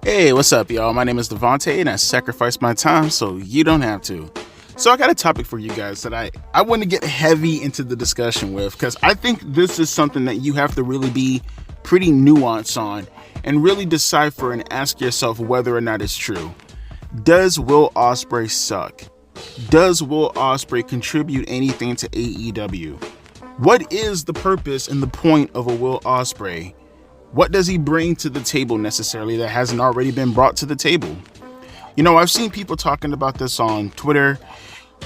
Hey, what's up, y'all? My name is Devontae, and I sacrificed my time so you don't have to. So I got a topic for you guys that I want to get heavy into the discussion with, because I think this is something that you have to really be pretty nuanced on and really decipher and ask yourself whether or not it's true. Does Will Ospreay suck? Does Will Ospreay contribute anything to AEW? What is the purpose and the point of a Will Ospreay? What does he bring to the table necessarily that hasn't already been brought to the table? You know, I've seen people talking about this on Twitter,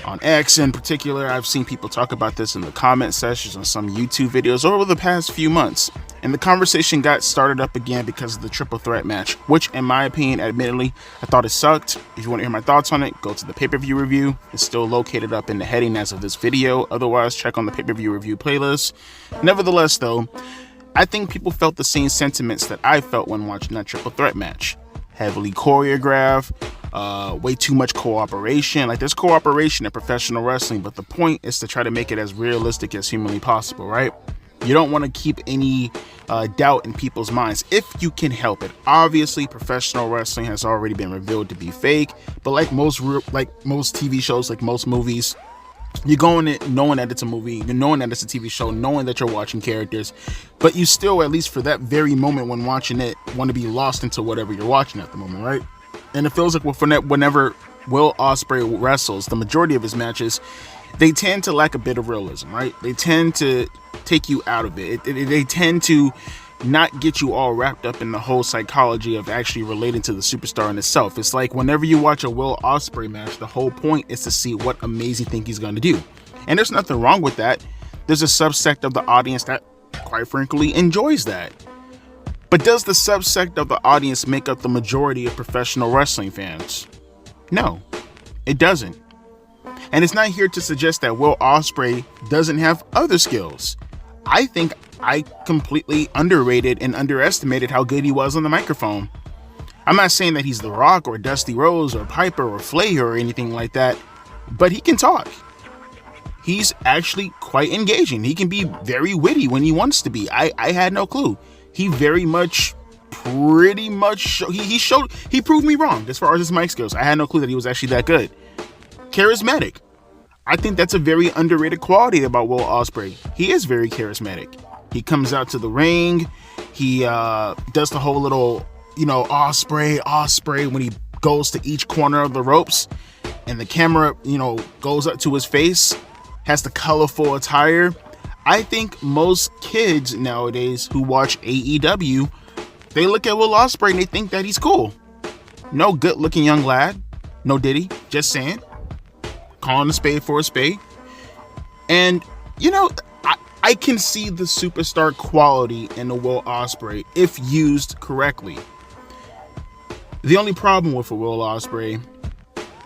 on X in particular. I've seen people talk about this in the comment sections on some YouTube videos over the past few months. And the conversation got started up again because of the triple threat match, which in my opinion, admittedly, I thought it sucked. If you want to hear my thoughts on it, go to the pay-per-view review. It's still located up in the heading as of this video. Otherwise, check on the pay-per-view review playlist. Nevertheless, though, I think people felt the same sentiments that I felt when watching that triple threat match. Heavily choreographed, way too much cooperation. Like, there's cooperation in professional wrestling, but the point is to try to make it as realistic as humanly possible, right? You don't want to keep any doubt in people's minds if you can help it. Obviously, professional wrestling has already been revealed to be fake, but like most TV shows, like most movies, you're going in knowing that it's a movie, you're knowing that it's a TV show, knowing that you're watching characters, but you still, at least for that very moment when watching it, want to be lost into whatever you're watching at the moment, right? And it feels like whenever Will Ospreay wrestles, the majority of his matches, they tend to lack a bit of realism, right? They tend to take you out of it. They tend to not get you all wrapped up in the whole psychology of actually relating to the superstar in itself. It's like whenever you watch a Will Ospreay match, the whole point is to see what amazing thing he's going to do. And there's nothing wrong with that. There's a subsect of the audience that, quite frankly, enjoys that. But does the subsect of the audience make up the majority of professional wrestling fans? No, it doesn't. And it's not here to suggest that Will Ospreay doesn't have other skills. I think I completely underrated and underestimated how good he was on the microphone. I'm not saying that he's The Rock or Dusty Rhodes or Piper or Flair or anything like that, but he can talk. He's actually quite engaging. He can be very witty when he wants to be. I had no clue. He very much, pretty much, he proved me wrong as far as his mic skills. I had no clue that he was actually that good. Charismatic. I think that's a very underrated quality about Will Ospreay. He is very charismatic. He comes out to the ring. He does the whole little, Ospreay when he goes to each corner of the ropes and the camera, goes up to his face, has the colorful attire. I think most kids nowadays who watch AEW, they look at Will Ospreay and they think that he's cool. No good looking young lad. No Diddy. Just saying. Calling a spade for a spade. And, I can see the superstar quality in the Will Ospreay if used correctly. The only problem with a Will Ospreay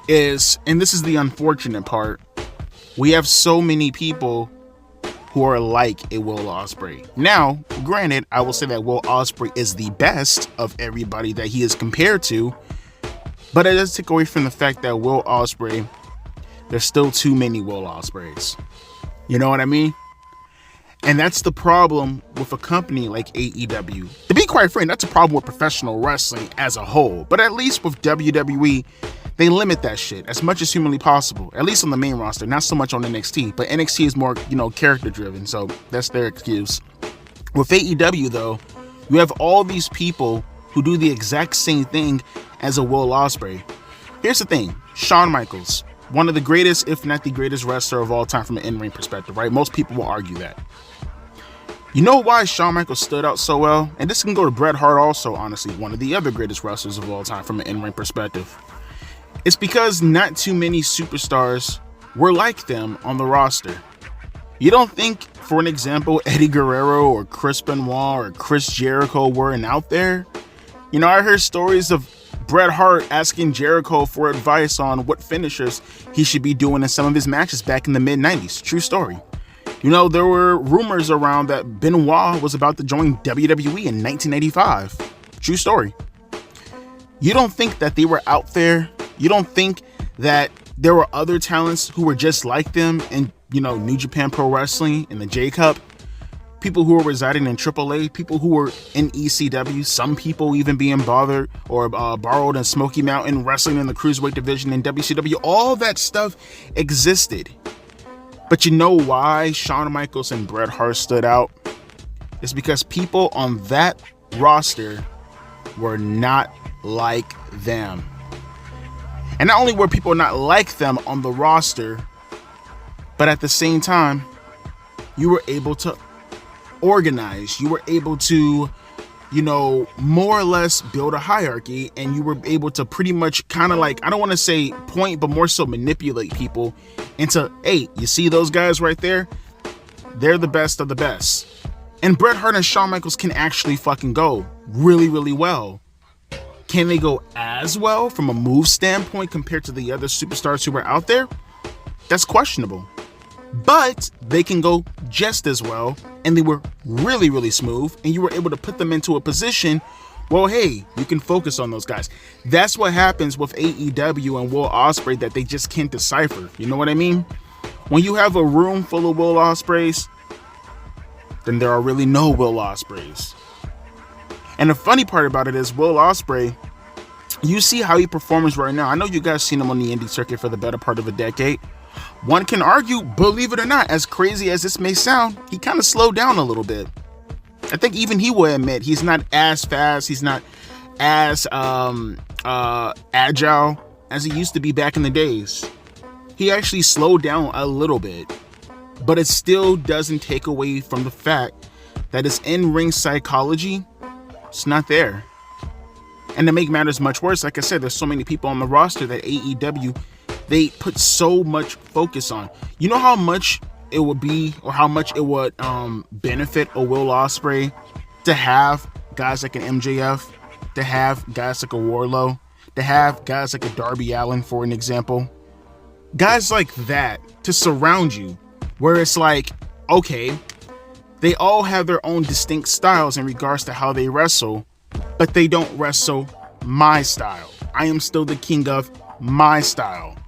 is, and this is the unfortunate part, we have so many people who are like a Will Ospreay. Now, granted, I will say that Will Ospreay is the best of everybody that he is compared to, but it does take away from the fact that Will Ospreay, there's still too many Will Ospreays. You know what I mean? And that's the problem with a company like AEW. To be quite frank, that's a problem with professional wrestling as a whole. But at least with WWE, they limit that shit as much as humanly possible. At least on the main roster, not so much on NXT. But NXT is more, character driven, so that's their excuse. With AEW though, you have all these people who do the exact same thing as a Will Ospreay. Here's the thing, Shawn Michaels, one of the greatest, if not the greatest wrestler of all time from an in-ring perspective, right? Most people will argue that. You know why Shawn Michaels stood out so well? And this can go to Bret Hart also, honestly, one of the other greatest wrestlers of all time from an in-ring perspective. It's because not too many superstars were like them on the roster. You don't think, for an example, Eddie Guerrero or Chris Benoit or Chris Jericho weren't out there? I heard stories of Bret Hart asking Jericho for advice on what finishers he should be doing in some of his matches back in the mid-90s. True story. There were rumors around that Benoit was about to join WWE in 1985. True story. You don't think that they were out there? You don't think that there were other talents who were just like them in, New Japan Pro Wrestling and the J Cup? people who are residing in AAA, people who are in ECW, some people even being bothered or borrowed in Smoky Mountain, wrestling in the Cruiserweight division in WCW. All that stuff existed. But you know why Shawn Michaels and Bret Hart stood out? It's because people on that roster were not like them. And not only were people not like them on the roster, but at the same time, you were able to organize. You were able to, more or less build a hierarchy, and you were able to pretty much kind of like, I don't want to say point, but more so manipulate people into, hey, you see those guys right there? They're the best of the best. And Bret Hart and Shawn Michaels can actually fucking go really, really well. Can they go as well from a move standpoint compared to the other superstars who were out there? That's questionable. But they can go just as well, and they were really, really smooth, and you were able to put them into a position, well, hey, you can focus on those guys. That's what happens with AEW and Will Ospreay that they just can't decipher. You know what I mean? When you have a room full of Will Ospreays, then there are really no Will Ospreays. And the funny part about it is Will Ospreay, you see how he performs right now. I know you guys seen him on the indie circuit for the better part of a decade. One can argue, believe it or not, as crazy as this may sound, he kind of slowed down a little bit. I think even he will admit he's not as fast, he's not as agile as he used to be back in the days. He actually slowed down a little bit, but it still doesn't take away from the fact that his in-ring psychology, it's not there. And to make matters much worse, like I said, there's so many people on the roster that AEW, they put so much focus on. You know how much it would be, or how much it would benefit a Will Ospreay to have guys like an MJF, to have guys like a Wardlow, to have guys like a Darby Allin, for an example. Guys like that to surround you, where it's like, okay, they all have their own distinct styles in regards to how they wrestle, but they don't wrestle my style. I am still the king of my style.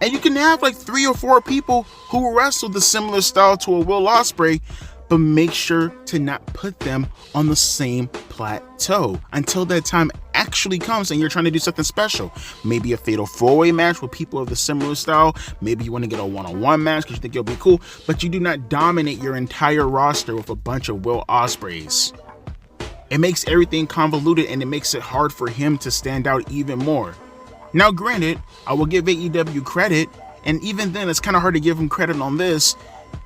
And you can have like 3 or 4 people who wrestle the similar style to a Will Ospreay, but make sure to not put them on the same plateau until that time actually comes and you're trying to do something special. Maybe a fatal 4-way match with people of the similar style. Maybe you want to get a one-on-one match because you think it'll be cool, but you do not dominate your entire roster with a bunch of Will Ospreays. It makes everything convoluted, and it makes it hard for him to stand out even more. Now, granted, I will give AEW credit, and even then, it's kind of hard to give him credit on this.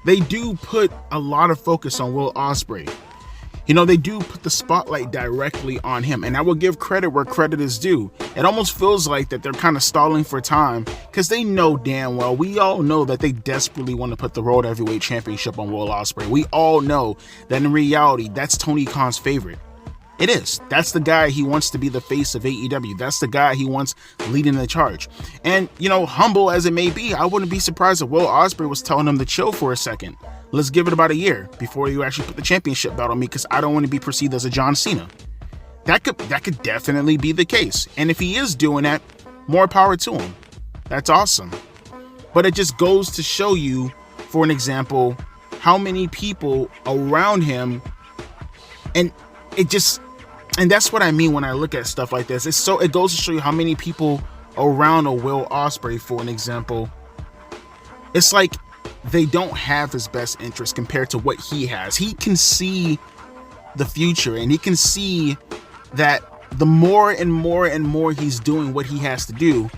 They do put a lot of focus on Will Ospreay. They do put the spotlight directly on him, and I will give credit where credit is due. It almost feels like that they're kind of stalling for time, because they know damn well, we all know that they desperately want to put the World Heavyweight Championship on Will Ospreay. We all know that in reality, that's Tony Khan's favorite. It is. That's the guy he wants to be the face of AEW. That's the guy he wants leading the charge. And, humble as it may be, I wouldn't be surprised if Will Ospreay was telling him to chill for a second. Let's give it about a year before you actually put the championship belt on me, because I don't want to be perceived as a John Cena. That could definitely be the case. And if he is doing that, more power to him. That's awesome. But it just goes to show you, for an example, how many people around him, and that's what I mean when I look at stuff like this. It goes to show you how many people around a Will Ospreay, for an example, it's like they don't have his best interest compared to what he has. He can see the future, and he can see that the more and more and more he's doing what he has to do,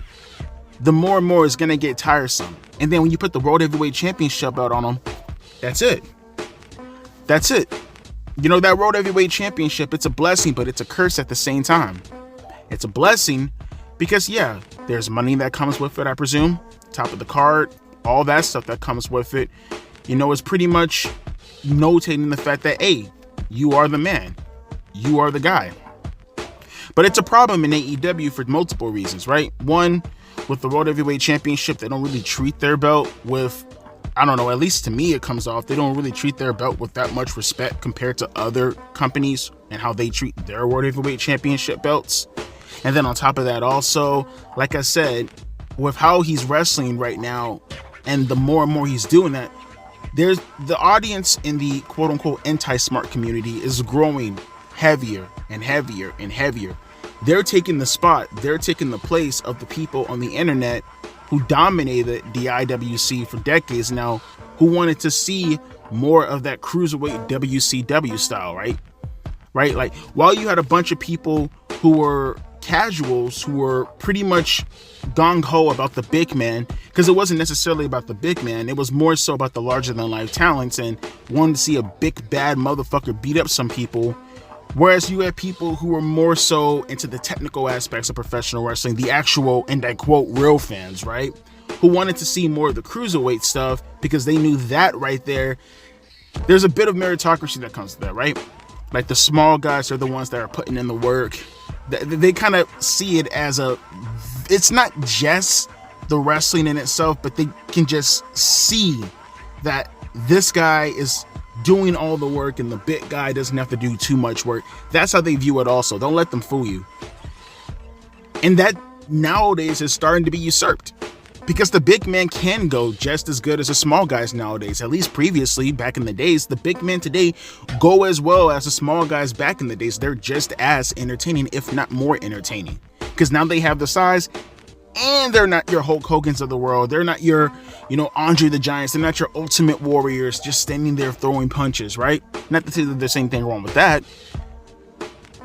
the more and more it's going to get tiresome. And then when you put the World Heavyweight Championship belt on him, that's it. That's it. That World Heavyweight Championship, it's a blessing, but it's a curse at the same time. It's a blessing because, yeah, there's money that comes with it, I presume. Top of the card, all that stuff that comes with it. It's pretty much notating the fact that, hey, you are the man. You are the guy. But it's a problem in AEW for multiple reasons, right? One, with the World Heavyweight Championship, they don't really treat their belt with, I don't know, at least to me it comes off, they don't really treat their belt with that much respect compared to other companies and how they treat their World Heavyweight Championship belts. And then on top of that also, like I said, with how he's wrestling right now, and the more and more he's doing that, There's the audience in the quote unquote anti-smart community is growing heavier and heavier and heavier. They're taking the spot, they're taking the place of the people on the internet who dominated the IWC for decades now, who wanted to see more of that cruiserweight WCW style, right? Like, while you had a bunch of people who were casuals, who were pretty much gung-ho about the big man, because it wasn't necessarily about the big man, it was more so about the larger-than-life talents and wanted to see a big bad motherfucker beat up some people. Whereas you had people who were more so into the technical aspects of professional wrestling, the actual, and I quote, real fans, right? Who wanted to see more of the cruiserweight stuff because they knew that right there, there's a bit of meritocracy that comes to that, right? Like the small guys are the ones that are putting in the work. They kind of see it as it's not just the wrestling in itself, but they can just see that this guy is doing all the work and the big guy doesn't have to do too much work. That's how they view it also. Don't let them fool you. And that nowadays is starting to be usurped, because the big man can go just as good as the small guys nowadays. At least previously, back in the days, the big men today go as well as the small guys back in the days. They're just as entertaining, if not more entertaining, because now they have the size, and they're not your Hulk Hogan's of the world. They're not your, Andre the Giants. They're not your Ultimate Warriors just standing there throwing punches, right? Not to say that there's anything wrong with that,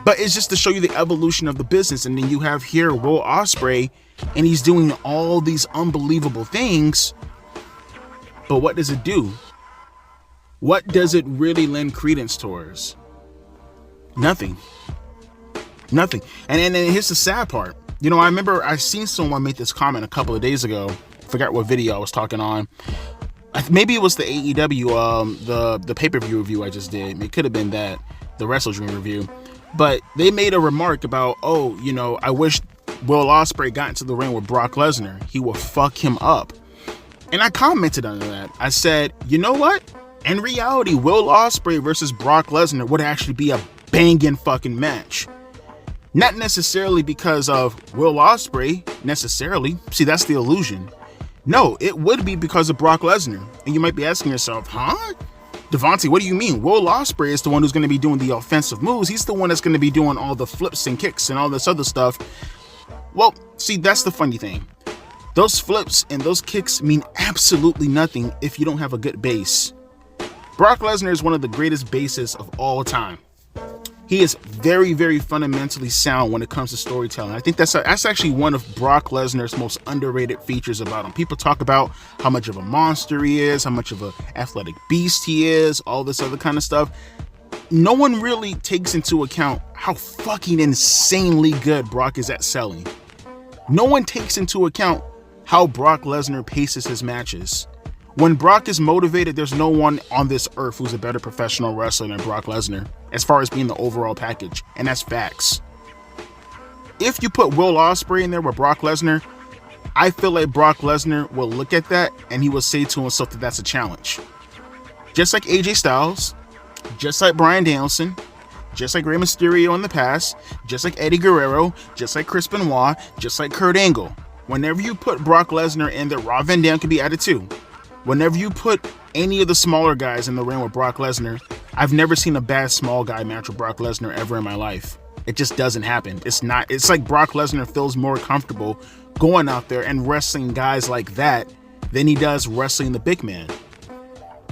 but it's just to show you the evolution of the business. And then you have here Will Ospreay, and he's doing all these unbelievable things, but what does it do? What does it really lend credence towards? Nothing. And here's the sad part. I remember I seen someone make this comment a couple of days ago. Forgot what video I was talking on. Maybe it was the AEW, the pay-per-view review I just did. It could have been that, the Wrestle Dream review. But they made a remark about, I wish Will Ospreay got into the ring with Brock Lesnar. He will fuck him up. And I commented on that. I said, you know what? In reality, Will Ospreay versus Brock Lesnar would actually be a banging fucking match. Not necessarily because of Will Ospreay, necessarily. See, that's the illusion. No, it would be because of Brock Lesnar. And you might be asking yourself, huh? Devontae, what do you mean? Will Ospreay is the one who's going to be doing the offensive moves. He's the one that's going to be doing all the flips and kicks and all this other stuff. Well, see, that's the funny thing. Those flips and those kicks mean absolutely nothing if you don't have a good base. Brock Lesnar is one of the greatest bases of all time. He is very, very fundamentally sound when it comes to storytelling. I think that's actually one of Brock Lesnar's most underrated features about him. People talk about how much of a monster he is, how much of an athletic beast he is, all this other kind of stuff. No one really takes into account how fucking insanely good Brock is at selling. No one takes into account how Brock Lesnar paces his matches. When Brock is motivated, there's no one on this earth who's a better professional wrestler than Brock Lesnar, as far as being the overall package, and that's facts. If you put Will Ospreay in there with Brock Lesnar, I feel like Brock Lesnar will look at that and he will say to himself that that's a challenge. Just like AJ Styles, just like Bryan Danielson, just like Rey Mysterio in the past, just like Eddie Guerrero, just like Chris Benoit, just like Kurt Angle. Whenever you put Brock Lesnar in there, Rob Van Dam can be added too. Whenever you put any of the smaller guys in the ring with Brock Lesnar, I've never seen a bad small guy match with Brock Lesnar ever in my life. It just doesn't happen. It's like Brock Lesnar feels more comfortable going out there and wrestling guys like that than he does wrestling the big man.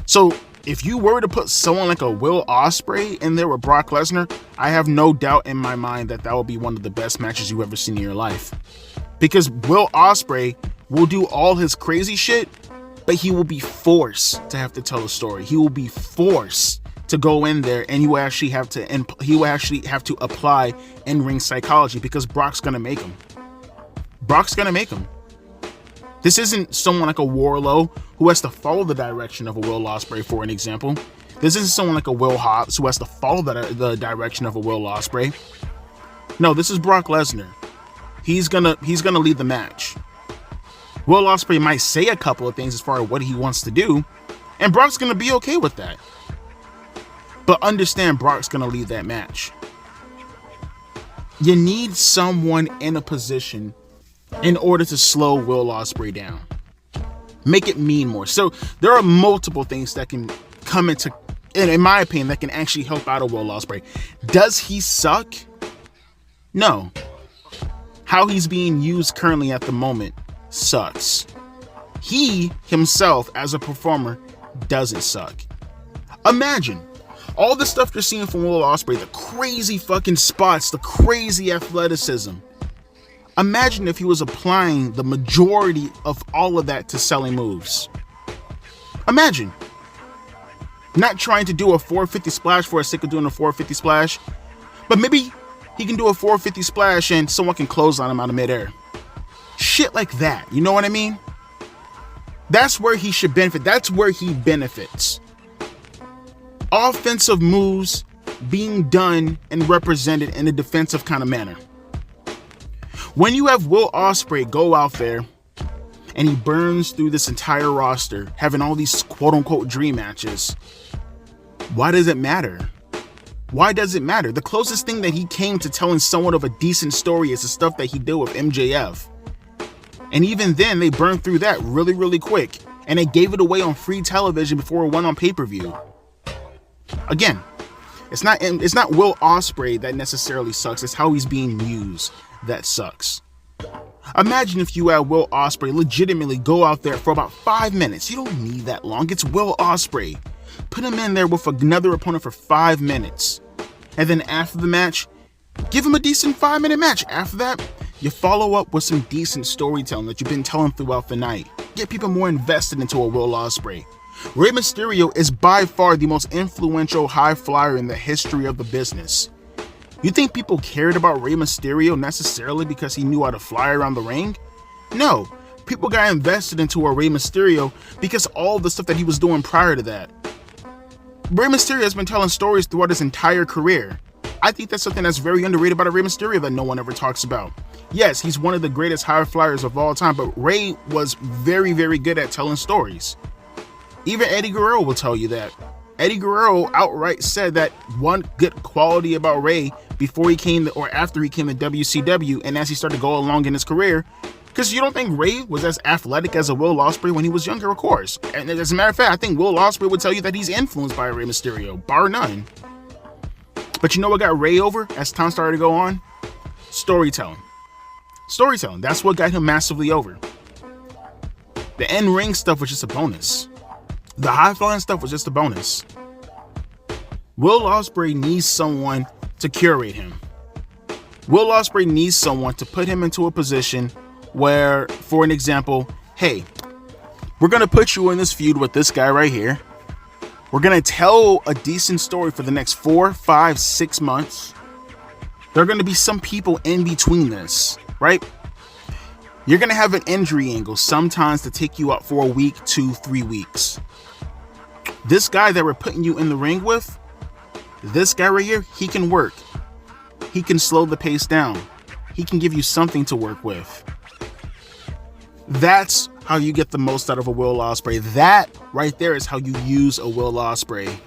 So if you were to put someone like a Will Ospreay in there with Brock Lesnar, I have no doubt in my mind that will be one of the best matches you've ever seen in your life. Because Will Ospreay will do all his crazy shit, but he will be forced to have to tell a story. He will be forced to go in there, and he will actually have to apply in-ring psychology, because Brock's gonna make him. Brock's gonna make him. This isn't someone like a Warlow who has to follow the direction of a Will Ospreay, for an example. This isn't someone like a Will Hobbs who has to follow the direction of a Will Ospreay. No, this is Brock Lesnar. He's gonna lead the match. Will Ospreay might say a couple of things as far as what he wants to do, and Brock's gonna be okay with that. But understand, Brock's gonna lead that match. You need someone in a position in order to slow Will Ospreay down. Make it mean more. So there are multiple things that can come into, in my opinion, that can actually help out a Will Ospreay. Does he suck? No. How he's being used currently at the moment sucks. He himself as a performer doesn't suck. Imagine all the stuff you're seeing from Will Ospreay, the crazy fucking spots, the crazy athleticism. Imagine if he was applying the majority of all of that to selling moves. Imagine. Not trying to do a 450 splash for the sake of doing a 450 splash, but maybe he can do a 450 splash and someone can close on him out of midair. Shit like that, you know what I mean? That's where he should benefit. That's where he benefits. Offensive moves being done and represented in a defensive kind of manner. When you have Will Ospreay go out there and he burns through this entire roster, having all these quote-unquote dream matches, why does it matter? Why does it matter? The closest thing that he came to telling somewhat of a decent story is the stuff that he did with MJF. And even then, they burned through that really, really quick. And they gave it away on free television before it went on pay-per-view. Again, it's not Will Ospreay that necessarily sucks. It's how he's being used that sucks. Imagine if you had Will Ospreay legitimately go out there for about 5 minutes. You don't need that long. It's Will Ospreay. Put him in there with another opponent for 5 minutes. And then after the match, give him a decent 5-minute match. After that, you follow up with some decent storytelling that you've been telling throughout the night. Get people more invested into a Will Ospreay. Rey Mysterio is by far the most influential high flyer in the history of the business. You think people cared about Rey Mysterio necessarily because he knew how to fly around the ring? No, people got invested into a Rey Mysterio because all the stuff that he was doing prior to that. Rey Mysterio has been telling stories throughout his entire career. I think that's something that's very underrated about Rey Mysterio that no one ever talks about. Yes, he's one of the greatest high flyers of all time, but Rey was very, very good at telling stories. Even Eddie Guerrero will tell you that. Eddie Guerrero outright said that one good quality about Rey before he came or after he came to WCW and as he started to go along in his career, because you don't think Rey was as athletic as a Will Ospreay when he was younger, of course. And as a matter of fact, I think Will Ospreay would tell you that he's influenced by Rey Mysterio, bar none. But you know what got Rey over as time started to go on? Storytelling. Storytelling. That's what got him massively over. The in-ring stuff was just a bonus. The high-flying stuff was just a bonus. Will Ospreay needs someone to curate him. Will Ospreay needs someone to put him into a position where, for an example, hey, we're going to put you in this feud with this guy right here. We're going to tell a decent story for the next 4, 5, 6 months. There are going to be some people in between this, right? You're going to have an injury angle sometimes to take you out for a week, 2, 3 weeks. This guy that we're putting you in the ring with, this guy right here, he can work. He can slow the pace down. He can give you something to work with. That's how you get the most out of a Will Ospreay. That right there is how you use a Will Ospreay.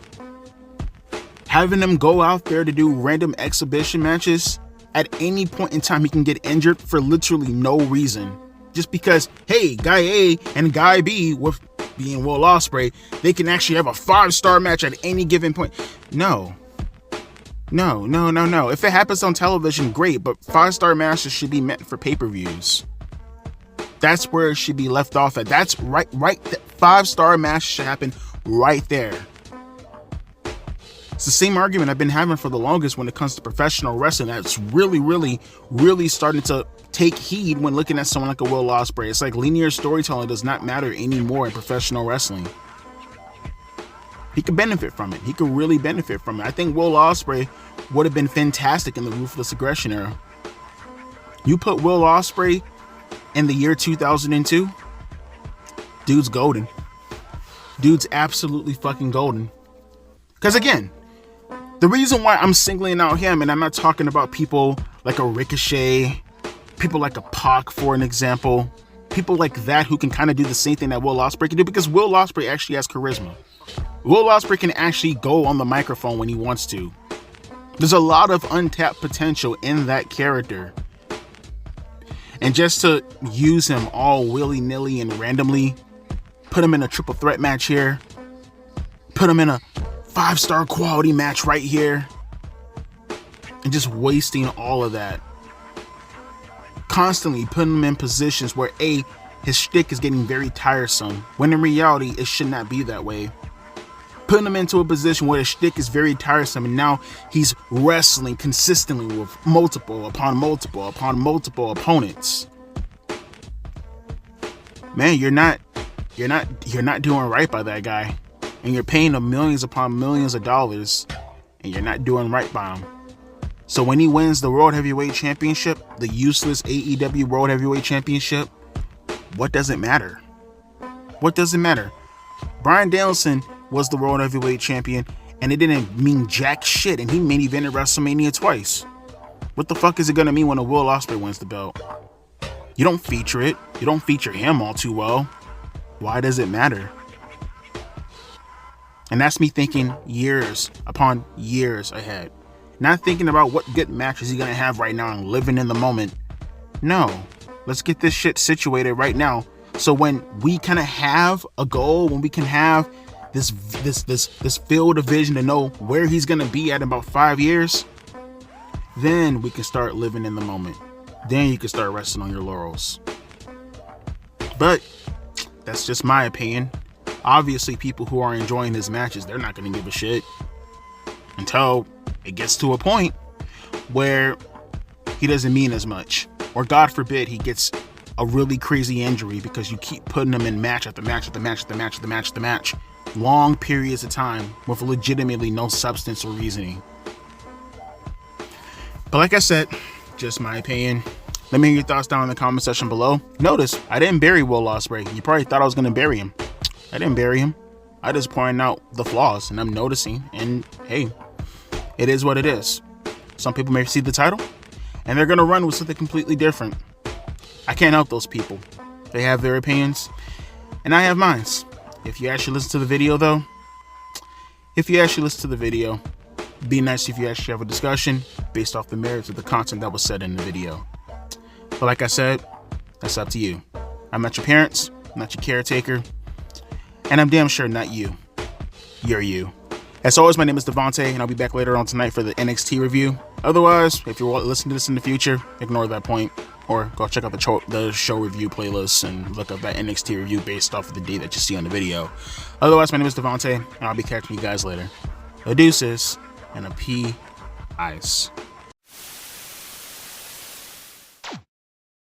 Having him go out there to do random exhibition matches, at any point in time he can get injured for literally no reason. Just because, hey, guy A and guy B, with being Will Ospreay, they can actually have a 5-star match at any given point. No. If it happens on television, great, but 5-star matches should be meant for pay-per-views. That's where it should be left off at. That's right. 5-star match should happen right there. It's the same argument I've been having for the longest when it comes to professional wrestling. That's really starting to take heed when looking at someone like a Will Ospreay. It's like linear storytelling does not matter anymore in professional wrestling. He could benefit from it. He could really benefit from it. I think Will Ospreay would have been fantastic in the Ruthless Aggression era. You put Will Ospreay in the year 2002, dude's golden. Dude's absolutely fucking golden. Because again, the reason why I'm singling out him, and I'm not talking about people like a Ricochet, people like a Pac, for an example, people like that who can kind of do the same thing that Will Ospreay can do, because Will Ospreay actually has charisma. Will Ospreay can actually go on the microphone when he wants to. There's a lot of untapped potential in that character. And just to use him all willy-nilly and randomly put him in a triple threat match here, put him in a 5-star quality match right here, and just wasting all of that. Constantly putting him in positions where his shtick is getting very tiresome, when in reality it should not be that way. Putting him into a position where his shtick is very tiresome, and now he's wrestling consistently with multiple upon multiple upon multiple opponents. Man, you're not doing right by that guy, and you're paying him millions upon millions of dollars, and you're not doing right by him. So when he wins the World Heavyweight Championship, the useless AEW World Heavyweight Championship, what does it matter? What does it matter? Bryan Danielson was the World Heavyweight Champion, and it didn't mean jack shit, and he main evented WrestleMania twice. What the fuck is it gonna mean when a Will Ospreay wins the belt? You don't feature it. You don't feature him all too well. Why does it matter? And that's me thinking years upon years ahead. Not thinking about what good matches he's gonna have right now and living in the moment. No, let's get this shit situated right now. So when we kind of have a goal, when we can have this field of vision to know where he's gonna be at in about 5 years, then we can start living in the moment. Then you can start resting on your laurels. But that's just my opinion. Obviously, people who are enjoying his matches, they're not gonna give a shit until it gets to a point where he doesn't mean as much, or God forbid he gets a really crazy injury because you keep putting him in match after match after match after match after match after match, long periods of time with legitimately no substance or reasoning. But like I said, just my opinion. Let me hear your thoughts down in the comment section below. Notice I didn't bury Will Ospreay. You probably thought I was going to bury him. I didn't bury him. I just pointed out the flaws, and I'm noticing, and hey, it is what it is. Some people may see the title and they're going to run with something completely different. I can't help those people. They have their opinions and I have mine. If you actually listen to the video though, be nice if you actually have a discussion based off the merits of the content that was said in the video. But like I said, that's up to you. I'm not your parents, not your caretaker, and I'm damn sure not you. You're you. As always, my name is Devontae, and I'll be back later on tonight for the NXT review. Otherwise, if you're listening to this in the future, ignore that point, or go check out the show review playlist and look up that NXT review based off of the date that you see on the video. Otherwise, my name is Devontae, and I'll be catching you guys later. A deuces and a P-Ice.